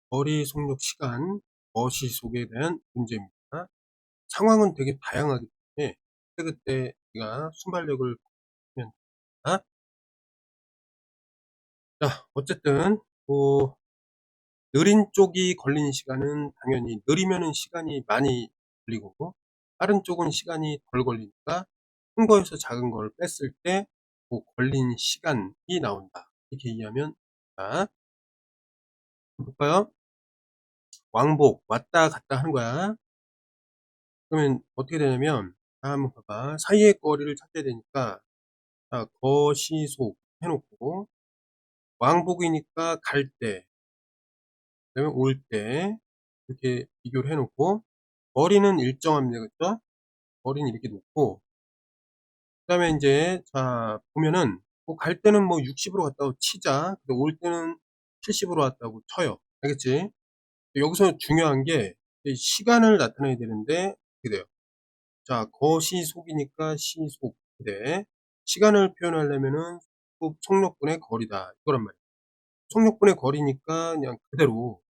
거리, 속력, 시간, 거시속에 대한 문제입니다. 상황은 되게 다양하기 때문에 그때 우리가 순발력을 보면 됩니다. 자, 어쨌든 뭐 느린 쪽이 걸리는 시간은 당연히 느리면은 시간이 많이 걸리고 빠른 쪽은 시간이 덜 걸리니까 큰 거에서 작은 걸 뺐을 때 그 걸린 시간이 나온다. 이렇게 이해하면 됩니다. 볼까요? 왕복 왔다 갔다 하는 거야. 그러면 어떻게 되냐면 한번 봐봐. 사이의 거리를 찾아야 되니까 자, 거시속 해놓고 왕복이니까 갈 때, 그다음에 올 때 이렇게 비교를 해놓고 거리는 일정합니다. 그죠? 거리는 이렇게 놓고 그다음에 이제 자 보면은 뭐 갈 때는 뭐 60으로 갔다고 치자. 근데 올 때는 70으로 왔다고 쳐요. 알겠지? 여기서 중요한 게 시간을 나타내야 되는데 어떻게 돼요? 자, 거시속이니까 시속 대 시간을 표현하려면은 속력분의 거리다 이거란 말이에요. 속력분의 거리니까 그냥 그대로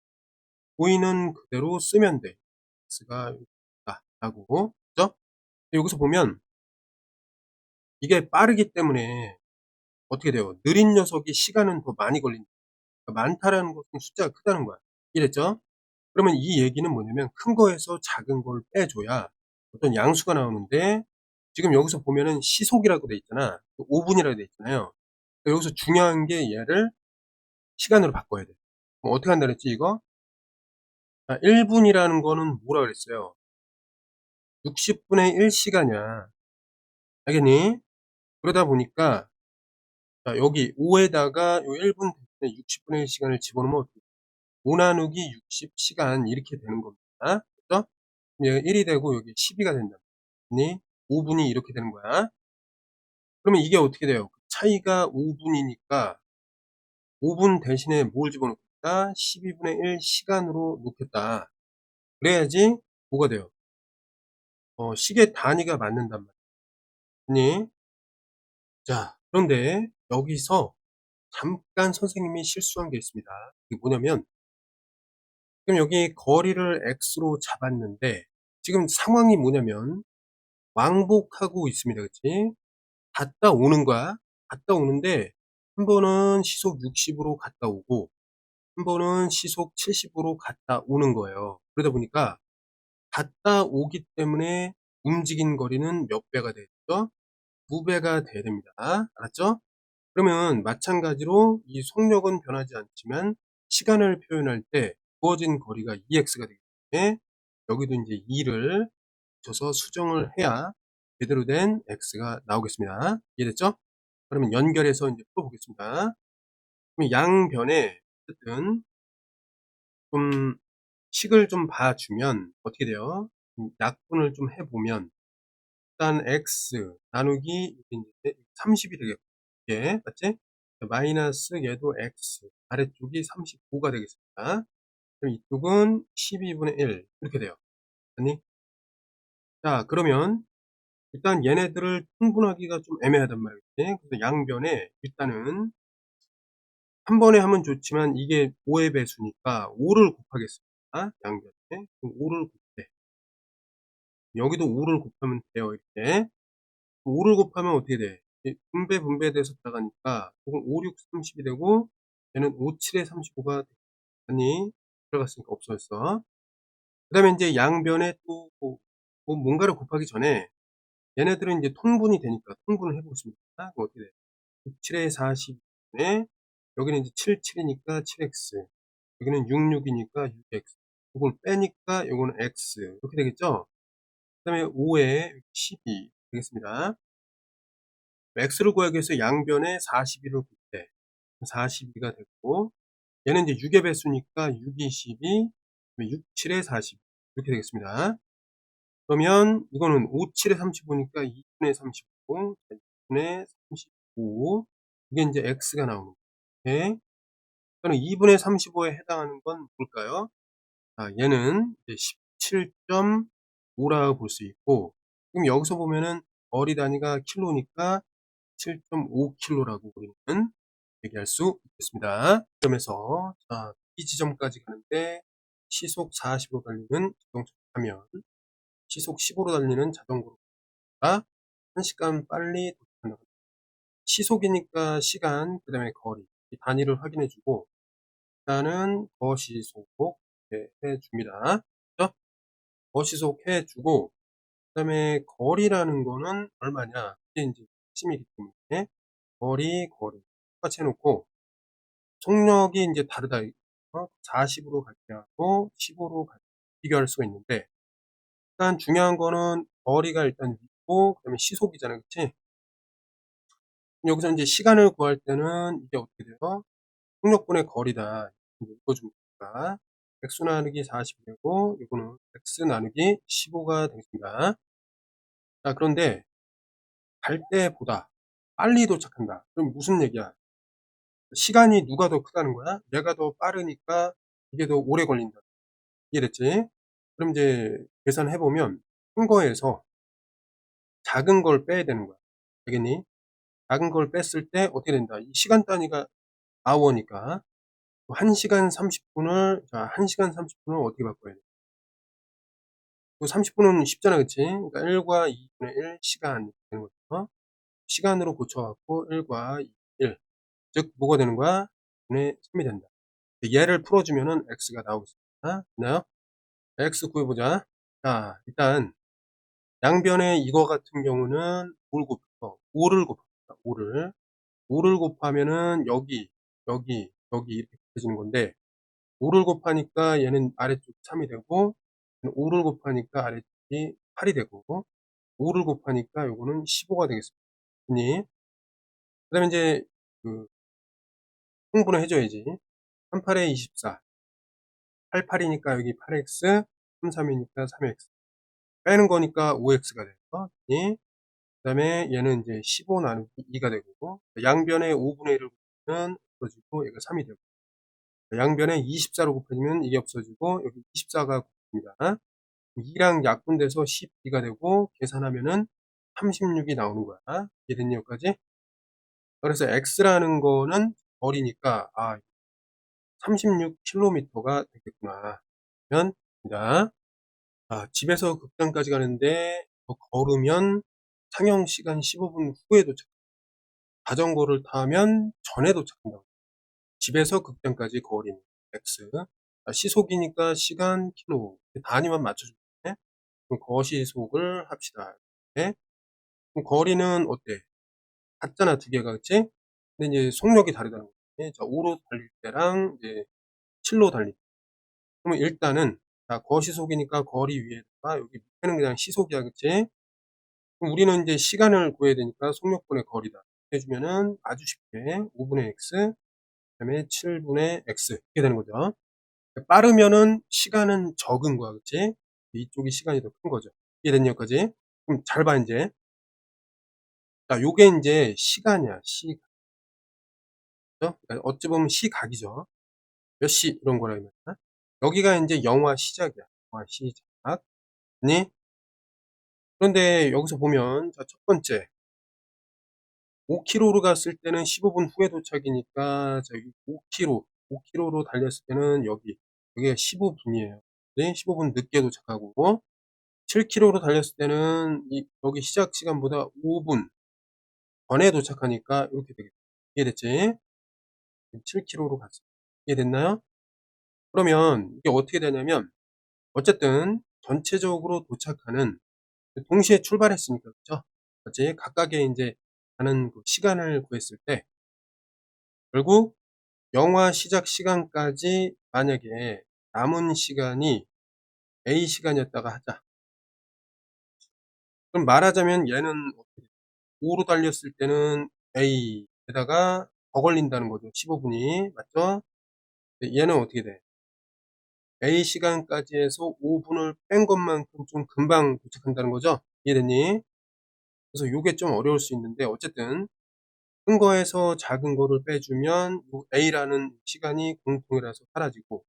보이는 그대로 쓰면 돼. x가 라고 그죠? 여기서 보면 이게 빠르기 때문에 어떻게 돼요? 느린 녀석이 시간은 더 많이 걸린다. 그러니까 많다라는 것은 숫자가 크다는 거야. 이랬죠? 그러면 이 얘기는 뭐냐면 큰 거에서 작은 걸 빼줘야 어떤 양수가 나오는데 지금 여기서 보면은 시속이라고 돼 있잖아. 5분이라고 돼 있잖아요. 여기서 중요한 게 얘를 시간으로 바꿔야 돼. 그럼 어떻게 한다 그랬지 이거? 자, 1분이라는 거는 뭐라 그랬어요? 60분의 1시간이야. 알겠니? 그러다 보니까 자, 여기 5에다가 요 1분 대신에 60분의 1시간을 집어넣으면 어떻게 돼? 5 나누기 60시간 이렇게 되는 겁니다. 그죠? 얘가 1이 되고 여기 12가 된다. 5분이 이렇게 되는 거야. 그러면 이게 어떻게 돼요? 차이가 5분이니까 5분 대신에 뭘 집어넣겠다? 12분의 1 시간으로 놓겠다. 그래야지 뭐가 돼요? 시계 단위가 맞는단 말이니. 자, 그런데 여기서 잠깐 선생님이 실수한 게 있습니다. 그게 뭐냐면 지금 여기 거리를 x로 잡았는데 지금 상황이 뭐냐면 왕복하고 있습니다. 그치? 갔다 오는 거야. 갔다 오는데 한 번은 시속 60으로 갔다 오고 한 번은 시속 70으로 갔다 오는 거예요. 그러다 보니까 갔다 오기 때문에 움직인 거리는 몇 배가 되죠? 2배가 돼야 됩니다. 알았죠? 그러면 마찬가지로 이 속력은 변하지 않지만 시간을 표현할 때 주어진 거리가 2x가 되기 때문에 여기도 이제 2를 붙여서 수정을 해야 제대로 된 x가 나오겠습니다. 이해됐죠? 그러면 연결해서 이제 풀어보겠습니다. 그럼 양변에 어쨌든 좀 식을 좀 봐주면 어떻게 돼요? 약분을 좀 해보면 일단 x 나누기 30이 되겠고 예, 맞지? 마이너스 얘도 x 아래쪽이 35가 되겠습니다. 그럼 이쪽은 12분의 1 이렇게 돼요. 아니? 자, 그러면 일단 얘네들을 통분하기가 좀 애매하단 말이지. 그래서 양변에 일단은 한 번에 하면 좋지만 이게 5의 배수니까 5를 곱하겠습니다. 양변에. 그럼 5를 곱해. 여기도 5를 곱하면 돼요. 이렇게. 5를 곱하면 어떻게 돼? 분배돼서 들어가니까 이건 5, 6, 30이 되고 얘는 5, 7에 35가 아니 들어갔으니까 없어졌어. 그 다음에 이제 양변에 또 뭔가를 곱하기 전에 얘네들은 이제 통분이 되니까 통분을 해보겠습니다. 그럼 어떻게 돼? 6, 7에 40에 여기는 이제 7, 7이니까 7x 여기는 6, 6이니까 6x 이걸 빼니까 요거는 x 이렇게 되겠죠? 그 다음에 5에 12 되겠습니다. x를 구하기 위해서 양변에 41을 곱해 42가 됐고 얘는 이제 6의 배수니까 6, 2, 12 6, 7에 40 이렇게 되겠습니다. 그러면 이거는 5, 7에 35니까 2분의 35 2분의 35 이게 이제 x가 나오는 거예요. 그럼 2분의 35에 해당하는 건 뭘까요? 아, 얘는 17.5라고 볼 수 있고 그럼 여기서 보면은 거리 단위가 킬로니까 7.5km라고 우리는 얘기할 수 있겠습니다. 이 점에서 이 지점까지 가는 달리는데 시속 40으로 달리는 자동차를 타면 시속 10으로 달리는 자전거보다 1시간 빨리 도착한다고. 시속이니까 시간, 그 다음에 거리, 이 단위를 확인해 주고, 일단은 거시속 이렇게 해 줍니다. 그죠? 거시속 해 주고, 그 다음에 거리라는 거는 얼마냐? 이게 이제 핵심이기 때문에, 거리 똑같이 해놓고, 속력이 이제 다르다. 40으로 갈 때하고 15로 갈 때 비교할 수가 있는데, 일단 중요한 거는 거리가 일단 있고, 그 다음에 시속이잖아요. 그치? 여기서 이제 시간을 구할 때는 이게 어떻게 돼요? 속력분의 거리다. 이제 읽어주면 됩니다. x 나누기 40이 되고, 이거는 x 나누기 15가 되겠습니다. 자, 그런데 갈 때보다 빨리 도착한다. 그럼 무슨 얘기야? 시간이 누가 더 크다는 거야? 내가 더 빠르니까 이게 더 오래 걸린다. 이해됐지? 그럼 이제 계산해 보면 큰 거에서 작은 걸 빼야 되는 거야. 알겠니? 작은 걸 뺐을 때 어떻게 된다? 이 시간 단위가 아워니까 1시간 30분을, 자, 1시간 30분을 어떻게 바꿔야 돼? 30분은 쉽잖아, 그치? 그러니까 1과 2분의 1 시간 되는 거죠. 시간으로 고쳐갖고 1과 2, 1. 즉, 뭐가 되는 거야? 분의 3이 된다. 얘를 풀어주면은 x가 나오겠습니다. 됐나요? x 구해보자. 자, 일단 양변에 이거 같은 경우는 뭘 곱해서 5를 곱합니다. 5를 곱하면은 여기 이렇게 곱해지는 건데, 5를 곱하니까 얘는 아래쪽 3이 되고, 5를 곱하니까 아래쪽이 8이 되고, 5를 곱하니까 요거는 15가 되겠습니다. 그 다음에 이제 그 통분을 해줘야지. 38에 24, 88이니까 여기 8x, 33이니까 3x, 빼는 거니까 5x가 되고, 그 다음에 얘는 이제 15 나누기 2가 되고, 양변에 5분의 1을 곱하면 없어지고, 얘가 3이 되고, 양변에 24로 곱해지면 이게 없어지고, 여기 24가 곱합니다. 2랑 약분돼서 12가 되고, 계산하면은 36이 나오는 거야. 이해됐니, 여기까지? 그래서 x라는 거는 거리니까, 36km가 되겠구나. 그러면, 자, 집에서 극장까지 가는데, 걸으면 상영 시간 15분 후에 도착. 자전거를 타면 전에 도착한다고. 집에서 극장까지 거리는 x. 시속이니까 시간, 킬로. 단위만 맞춰주면 돼. 그럼 거시속을 합시다. 네? 그럼 거리는 어때? 같잖아, 두 개가, 그치? 근데 이제 속력이 다르다는 거지. 자, 5로 달릴 때랑 이제 7로 달릴 때. 그러면 일단은, 자, 거시속이니까 거리 위에다가 여기 밑에는 그냥 시속이야, 그치? 그럼 우리는 이제 시간을 구해야 되니까 속력분의 거리다. 해주면은 아주 쉽게 5분의 x, 그 다음에 7분의 x. 이렇게 되는 거죠. 빠르면은 시간은 적은 거야, 그치? 이쪽이 시간이 더 큰 거죠. 이해됐니, 여기까지? 그럼 잘 봐, 이제. 자, 요게 이제 시간이야, 시각. 그러니까 어찌 보면 시각이죠. 몇 시, 이런 거라면. 여기가 이제 영화 시작이야. 영화 시작. 아니? 그런데 여기서 보면, 자, 첫 번째. 5km로 갔을 때는 15분 후에 도착이니까, 자, 여기 5km로 달렸을 때는 여기가 15분이에요. 네? 15분 늦게 도착하고, 7km로 달렸을 때는 여기 시작 시간보다 5분 전에 도착하니까 이렇게 되겠죠. 이해됐지? 7km로 갔어. 이해됐나요? 그러면 이게 어떻게 되냐면, 어쨌든 전체적으로 도착하는, 동시에 출발했으니까, 그죠? 그치? 각각의 이제 가는 그 시간을 구했을 때, 결국 영화 시작 시간까지 만약에 남은 시간이 A 시간이었다가 하자. 그럼 말하자면 얘는 5로 달렸을 때는 A에다가 더 걸린다는 거죠. 15분이. 맞죠? 얘는 어떻게 돼? A 시간까지 해서 5분을 뺀 것만큼 좀 금방 도착한다는 거죠. 이해됐니? 그래서 요게 좀 어려울 수 있는데, 어쨌든 큰 거에서 작은 거를 빼주면 요 A라는 시간이 공통이라서 사라지고,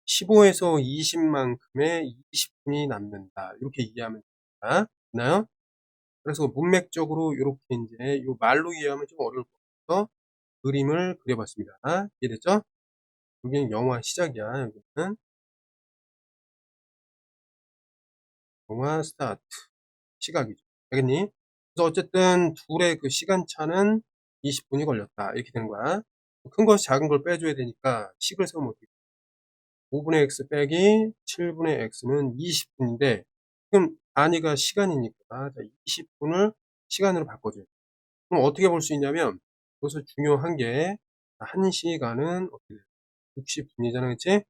15에서 20만큼의 20분이 남는다. 이렇게 이해하면 됩니다. 됐나요? 그래서 문맥적으로 이렇게 이제 요 말로 이해하면 좀 어려울 것 같아서 그림을 그려봤습니다. 이해됐죠? 여기는 영화 시작이야. 여기는 영화 스타트. 시각이죠. 알겠니? 그래서 어쨌든 둘의 그 시간차는 20분이 걸렸다. 이렇게 되는 거야. 큰 것이 작은 걸 빼줘야 되니까 식을 세우면 어떻게 돼? 5분의 x 빼기 7분의 x는 20분인데 지금 단위가 시간이니까 자 20분을 시간으로 바꿔줘요. 그럼 어떻게 볼 수 있냐면 여기서 중요한 게 1시간은 어떻게 돼요? 60분이잖아. 그치?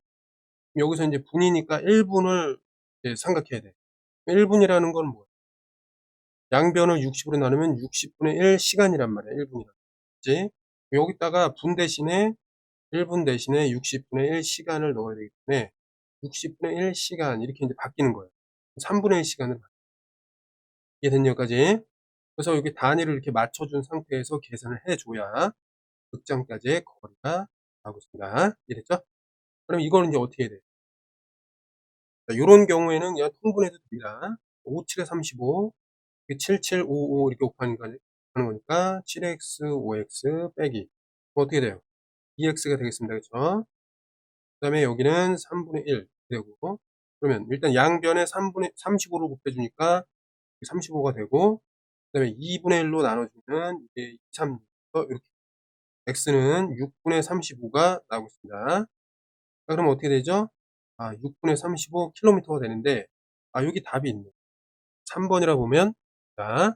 여기서 이제 분이니까 1분을 생각해야 돼. 1분이라는 건 뭐야? 양변을 60으로 나누면 60분의 1 시간이란 말이야. 1분이란. 그치? 여기다가 분 대신에 1분 대신에 60분의 1 시간을 넣어야 되기 때문에 60분의 1 시간 이렇게 이제 바뀌는 거예요. 3분의 1 시간으로 이해됐니 여기까지? 그래서 여기 단위를 이렇게 맞춰준 상태에서 계산을 해줘야 극장까지의 거리가 나오고 있습니다. 이해됐죠? 그럼 이거는 이제 어떻게 해야 돼? 자, 요런 경우에는 그냥 통분해도 됩니다. 57에 35, 7755 이렇게 곱하는 거니까 7x, 5x 빼기 어떻게 돼요? 2x가 되겠습니다. 그쵸? 그 다음에 여기는 3분의 1 되고 그러면 일단 양변에 35로 곱해주니까 35가 되고 그 다음에 2분의 1로 나눠주면 이게 2, 3, 이렇게 x는 6분의 35가 나오고 있습니다. 자, 그러면 어떻게 되죠? 6분의 35km가 되는데 여기 답이 있네. 3번이라 보면 자